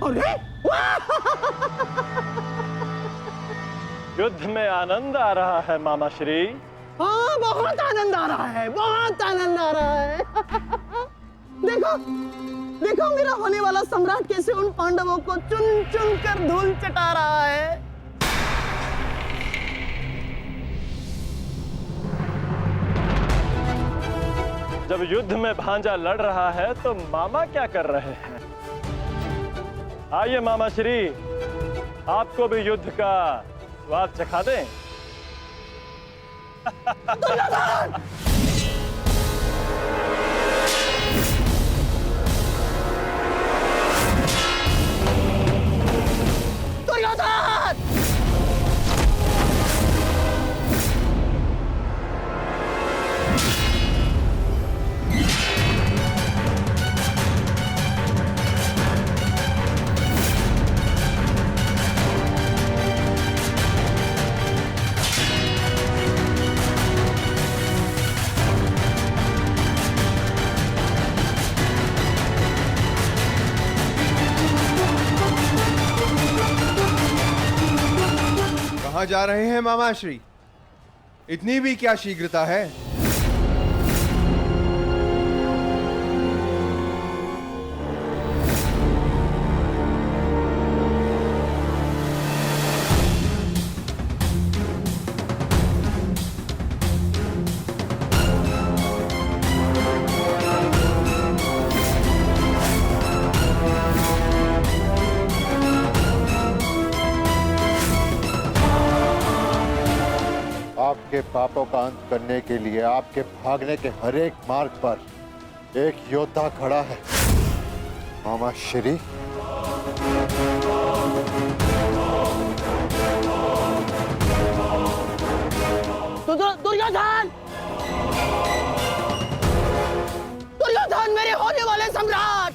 अरे युद्ध में आनंद आ रहा है मामा श्री। हाँ, बहुत आनंद आ रहा है, बहुत आनंद आ रहा है। देखो देखो मेरा होने वाला सम्राट कैसे उन पांडवों को चुन चुन कर धूल चटा रहा है। जब युद्ध में भांजा लड़ रहा है तो मामा क्या कर रहे हैं? आइए मामा श्री, आपको भी युद्ध का स्वाद चखा दें। दुर्योधन! दुर्योधन! कहाँ जा रहे हैं मामाश्री? इतनी भी क्या शीघ्रता है? आपके पापों का अंत करने के लिए आपके भागने के हर एक मार्ग पर एक योद्धा खड़ा है। मामा श्री, दुर्योधन! दुर्योधन, मेरे होने वाले सम्राट!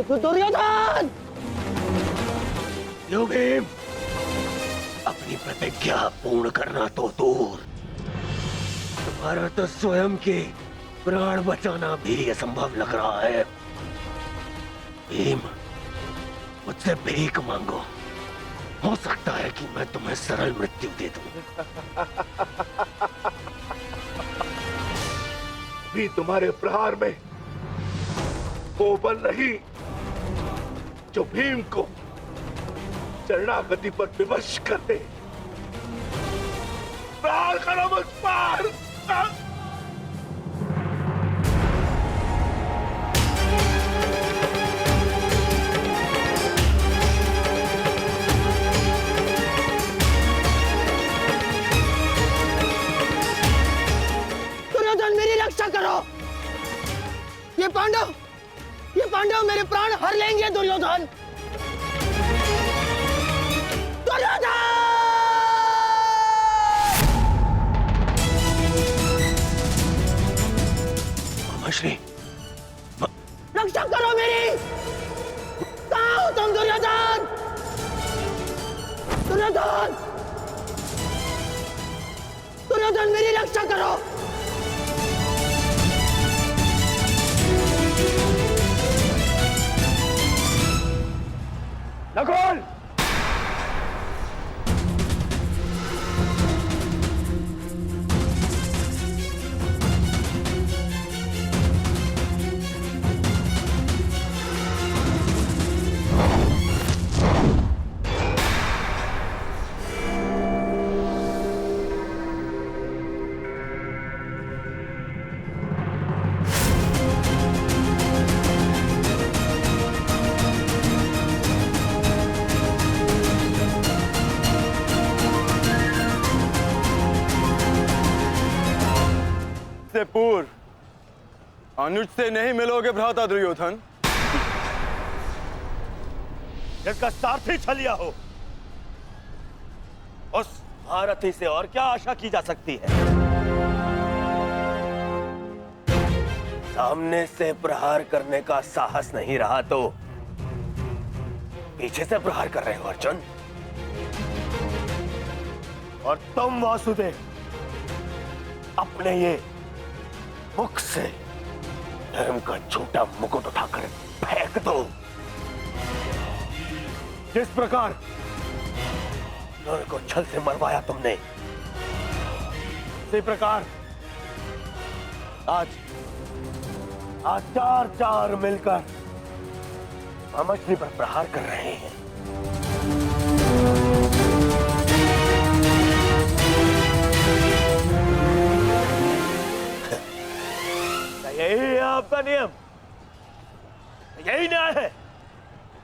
दुर्योधन! लो भीम, अपनी प्रतिज्ञा पूर्ण करना तो दूर, तुम्हारा तो स्वयं के प्राण बचाना भी असंभव लग रहा है। भीम, मुझसे भीख मांगो, हो सकता है कि मैं तुम्हें सरल मृत्यु दे दूं। भी तुम्हारे प्रहार में वो बल नहीं जो भीम को शरणागति पर विवश कर दे। प्रहार करो मुझ पर। दुर्योधन, मेरी रक्षा करो। ये पांडव मेरे प्राण हर लेंगे। दुर्योधन! दुर्योधन! मामाश्री, रक्षा करो मेरी। कहाँ हो तुम दुर्योधन? दुर्योधन! दुर्योधन, मेरी रक्षा करो। नकुल! से पूर्व अनुज से नहीं मिलोगे भ्राता दुर्योधन। इसका सारथी छलिया हो, उस महारथी से और क्या आशा की जा सकती है? सामने से प्रहार करने का साहस नहीं रहा तो पीछे से प्रहार कर रहे हो अर्जुन। और तुम वासुदेव अपने ये मुख से धर्म का झूठा मुकुट उठाकर फेंक दो। जिस प्रकार नर को छल से मरवाया तुमने, इसी प्रकार आज चार मिलकर मामाश्री पर प्रहार कर रहे हैं। यही है आपका नियम, यही न्याय है।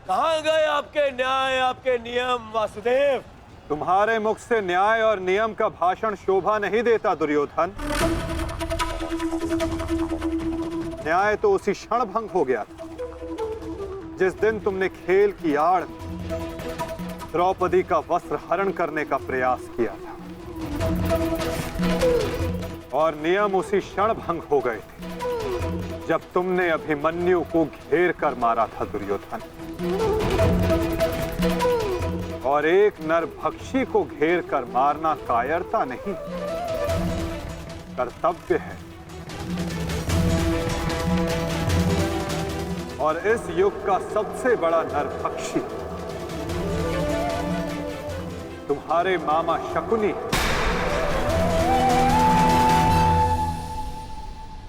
कहां गए आपके न्याय, आपके नियम वासुदेव? तुम्हारे मुख से न्याय और नियम का भाषण शोभा नहीं देता दुर्योधन। न्याय तो उसी क्षण भंग हो गया था जिस दिन तुमने खेल की आड़ द्रौपदी का वस्त्र हरण करने का प्रयास किया था, और नियम उसी क्षण भंग हो गए थे जब तुमने अभिमन्यु को घेर कर मारा था दुर्योधन। और एक नरभक्षी को घेर कर मारना कायरता नहीं, कर्तव्य है। और इस युग का सबसे बड़ा नरभक्षी तुम्हारे मामा शकुनी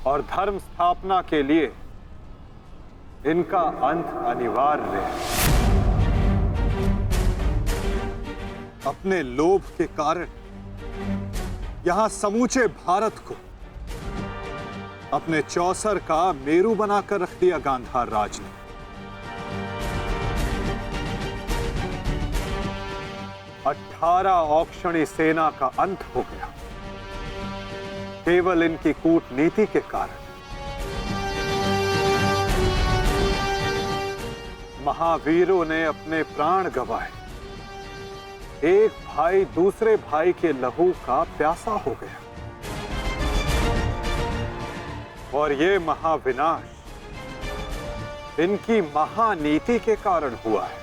और धर्म स्थापना के लिए इनका अंत अनिवार्य है। अपने लोभ के कारण यहां समूचे भारत को अपने चौसर का मेरू बनाकर रख दिया गांधार राज ने। अठारह औक्षणी सेना का अंत हो गया केवल इनकी कूटनीति के कारण। महावीरों ने अपने प्राण गंवाए, एक भाई दूसरे भाई के लहू का प्यासा हो गया, और ये महाविनाश इनकी महानीति के कारण हुआ है,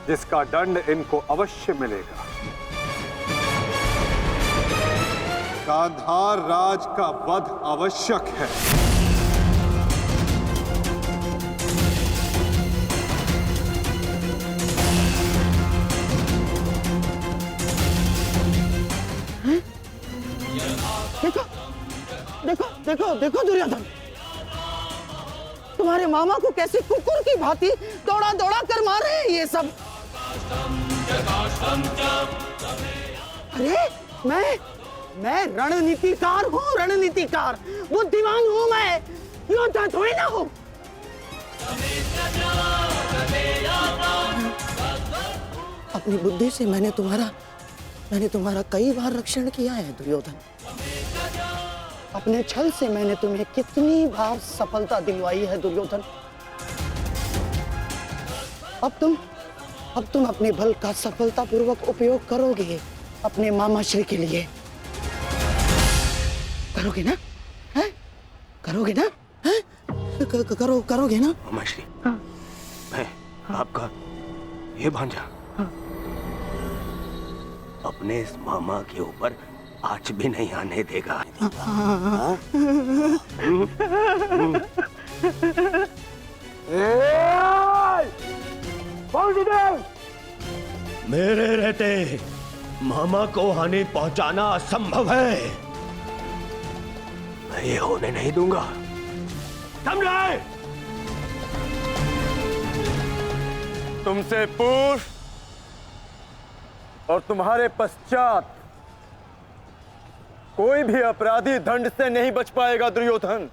जिसका दंड इनको अवश्य मिलेगा। गांधार राज का वध आवश्यक है। देखो देखो देखो देखो दुर्योधन, तुम्हारे मामा को कैसे कुकुर की भांति दौड़ा दौड़ा कर मार रहे हैं ये सब। अरे मैं रणनीतिकार हूँ, रणनीतिकार, बुद्धिमान हूँ मैं, योद्धा थोड़ी ना हूँ। अपनी बुद्धि से मैंने तुम्हारा कई बार रक्षण किया है दुर्योधन। अपने छल से मैंने तुम्हें कितनी बार सफलता दिलवाई है दुर्योधन। अब तुम अपने बल का सफलतापूर्वक उपयोग करोगे अपने मामा श्री के लिए। करोगे ना? हैं? करोगे ना? हैं? करोगे ना? मामा श्री, मैं आपका ये भांजा अपने इस मामा के ऊपर आँच भी नहीं आने देगा। मेरे रहते मामा को हानि पहुंचाना असंभव है। मैं ये होने नहीं दूंगा, समझे? तुमसे पूर्व और तुम्हारे पश्चात कोई भी अपराधी दंड से नहीं बच पाएगा दुर्योधन।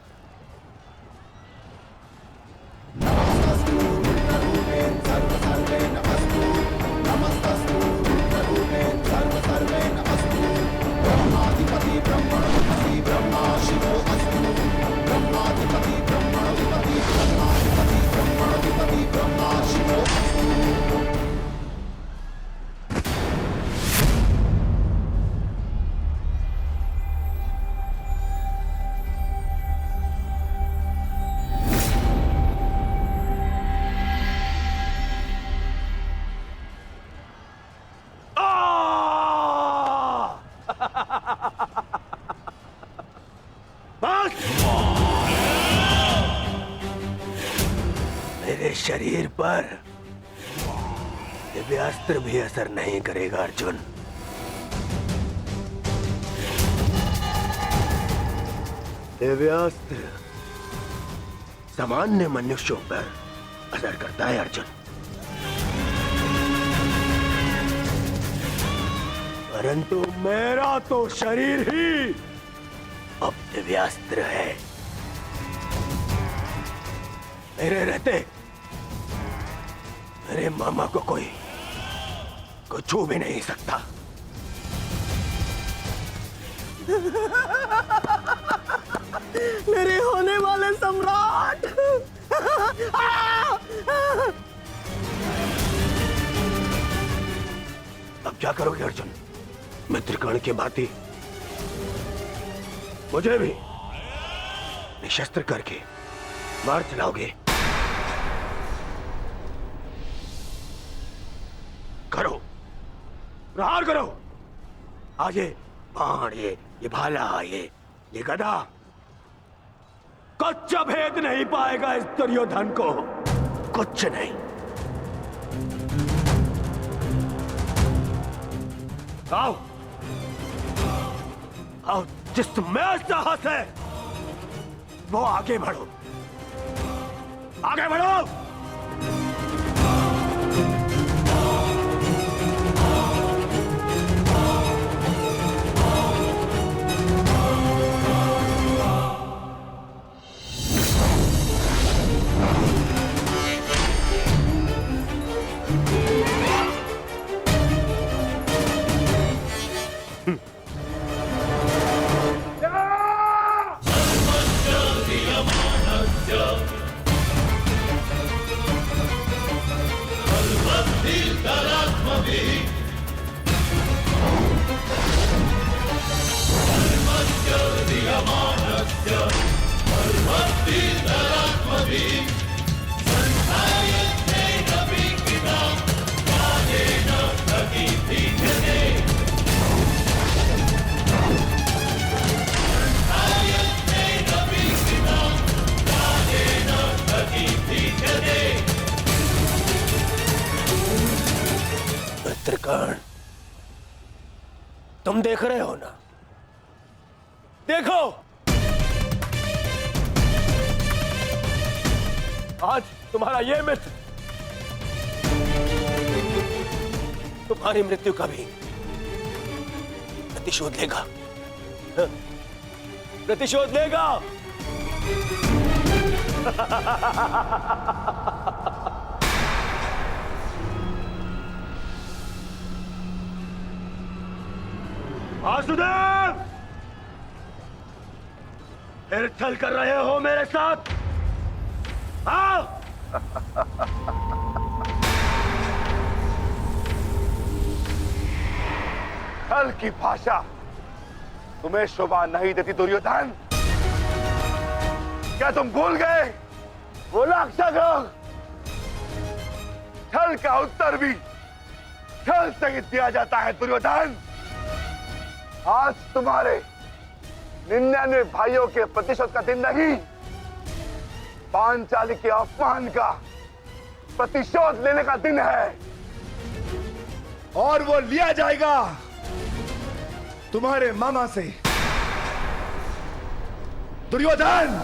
मेरे शरीर पर दिव्यास्त्र भी असर नहीं करेगा अर्जुन। दिव्यास्त्र सामान्य मनुष्यों पर असर करता है अर्जुन, परंतु मेरा तो शरीर ही अब दिव्यास्त्र है। मेरे रहते मेरे मामा को कोई छू भी नहीं सकता। मेरे होने वाले सम्राट। अब क्या करोगे अर्जुन? मित्रकर्ण के भांति मुझे भी निशस्त्र करके मार चलाओगे? करो, प्रहार करो। आज ये बाण, ये भाला, ये गदा कुछ भेद नहीं पाएगा इस दुर्योधन को, कुछ नहीं। आओ आओ, जिसमें साहस है वो आगे बढ़ो, आगे बढ़ो। मित्रकर्ण, तुम देख रहे हो ना? देखो, आज तुम्हारा ये मित्र तुम्हारी मृत्यु का भी प्रतिशोध लेगा, प्रतिशोध लेगा। वासुदेव, फिर छल कर रहे हो मेरे साथ? हाँ? छल की भाषा तुम्हें शोभा नहीं देती दुर्योधन। क्या तुम भूल गए वो राक्षस लोग? छल का उत्तर भी छल से ही दिया जाता है दुर्योधन। आज तुम्हारे 99 भाइयों के प्रतिशोध का दिन नहीं, पांचाली के अपमान का प्रतिशोध लेने का दिन है, और वो लिया जाएगा तुम्हारे मामा से। दुर्योधन,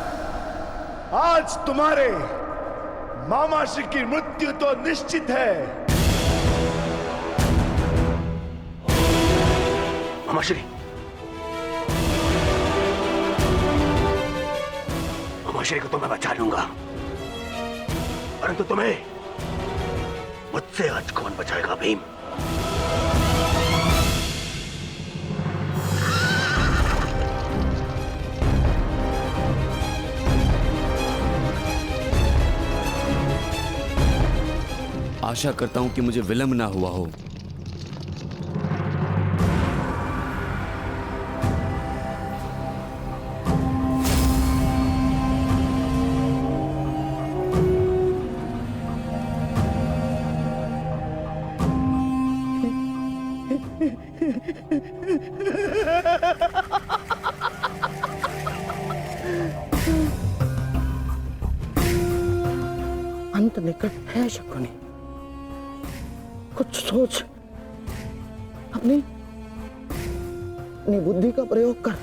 आज तुम्हारे मामा श्री की मृत्यु तो निश्चित है। मामा श्री, मामा श्री को तो मैं बचा लूंगा, परंतु तुम्हें मुझसे आज कौन बचाएगा भीम? आशा करता हूं कि मुझे विलंब ना हुआ हो। अंत निकट है शकुनी। कुछ सोच, अपनी बुद्धि का प्रयोग कर।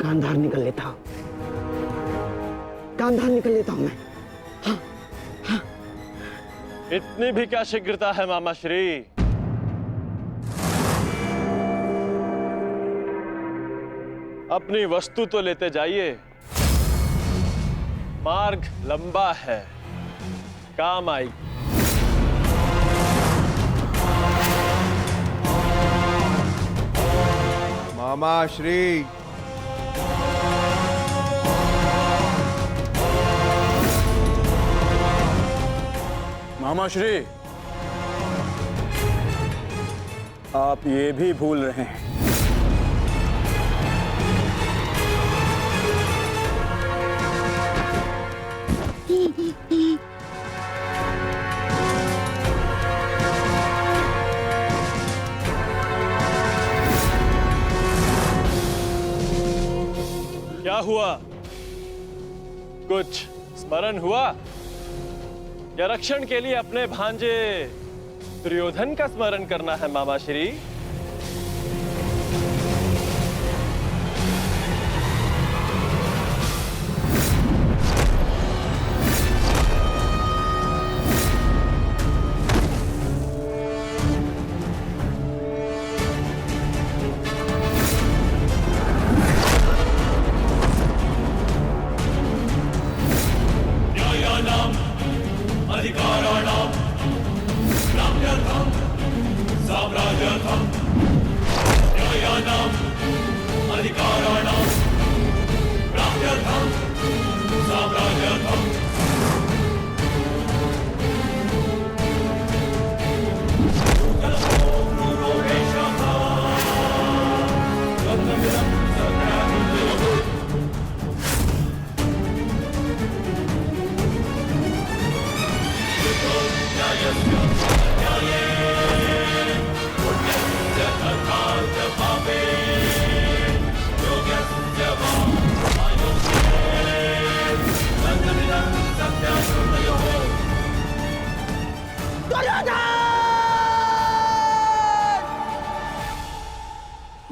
गांधार निकल लेता हूं, गांधार निकल लेता हूं मैं। इतनी भी क्या शीघ्रता है मामा श्री? अपनी वस्तु तो लेते जाइए, मार्ग लंबा है, काम आई। मामा श्री, मामा श्री, आप ये भी भूल रहे हैं। क्या हुआ? कुछ स्मरण हुआ? या रक्षण के लिए अपने भांजे दुर्योधन का स्मरण करना है मामा श्री?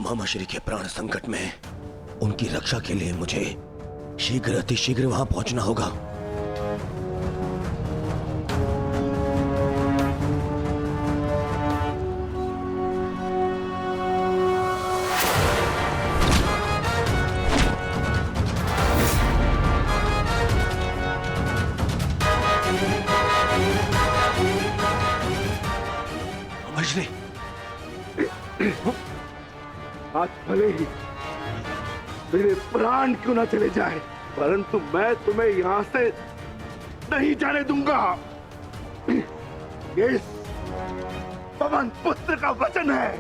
मामा श्री के प्राण संकट में उनकी रक्षा के लिए मुझे शीघ्र अतिशीघ्र वहां पहुंचना होगा। मामा श्री, आज भले ही मेरे प्राण क्यों ना चले जाए, परंतु मैं तुम्हें यहां से नहीं जाने दूंगा। ये पवन पुत्र का वचन है।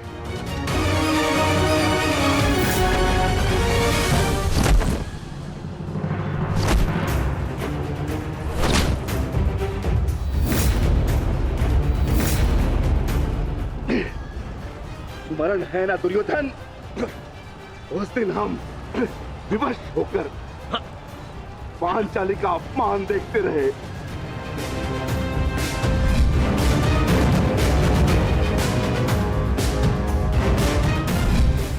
स्मरण है ना दुर्योधन, उस दिन हम विवश होकर पांचाली का अपमान देखते रहे।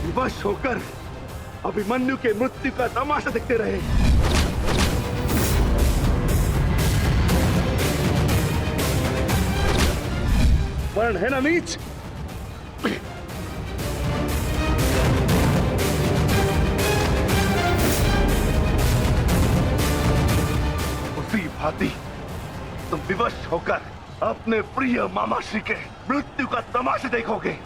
विवश होकर अभिमन्यु के मृत्यु का तमाशा देखते रहे। वर्ण है ना नीच, भांति तुम विवश होकर अपने प्रिय मामाश्री के मृत्यु का तमाशा देखोगे।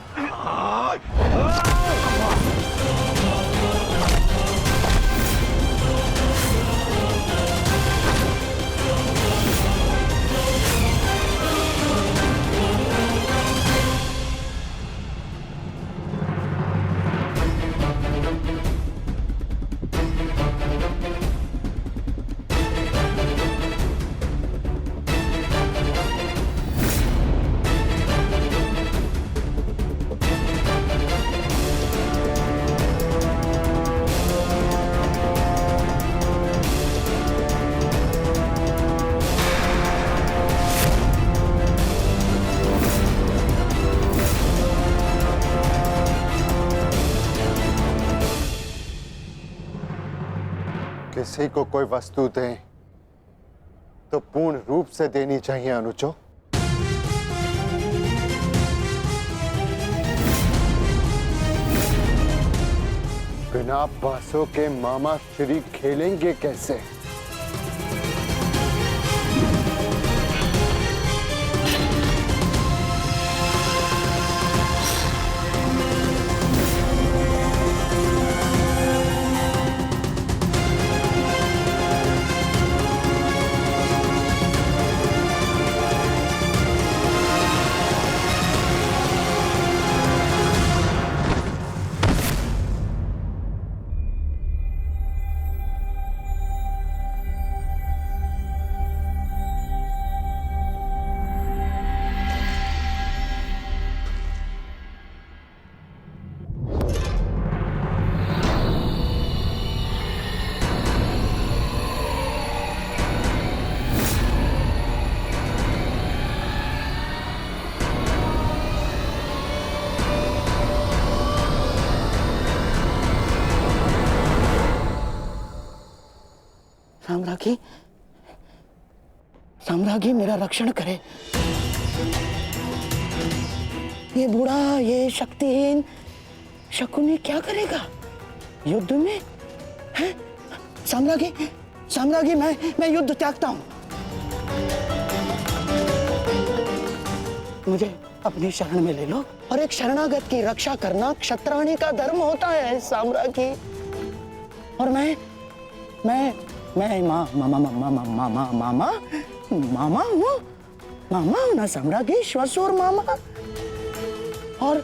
किसी को कोई वस्तु दें तो पूर्ण रूप से देनी चाहिए अनुजो। बिना बांसों के मामा श्री खेलेंगे कैसे? साम्राज्ञी, साम्राज्ञी मेरा रक्षण करे। ये बूढ़ा, ये शक्तिहीन शकुनी क्या करेगा युद्ध में? हैं? साम्राज्ञी, साम्राज्ञी, मैं युद्ध त्यागता हूं। मुझे अपनी शरण में ले लो, और एक शरणागत की रक्षा करना क्षत्राणी का धर्म होता है साम्राज्ञी। और मैं मामा हूँ ना साम्राज्ञी, श्वशुर मामा। और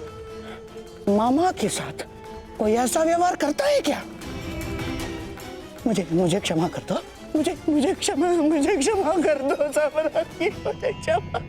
मामा के साथ कोई ऐसा व्यवहार करता है क्या? मुझे क्षमा कर दो, मुझे क्षमा कर दो साम्राज्ञी, मुझे क्षमा।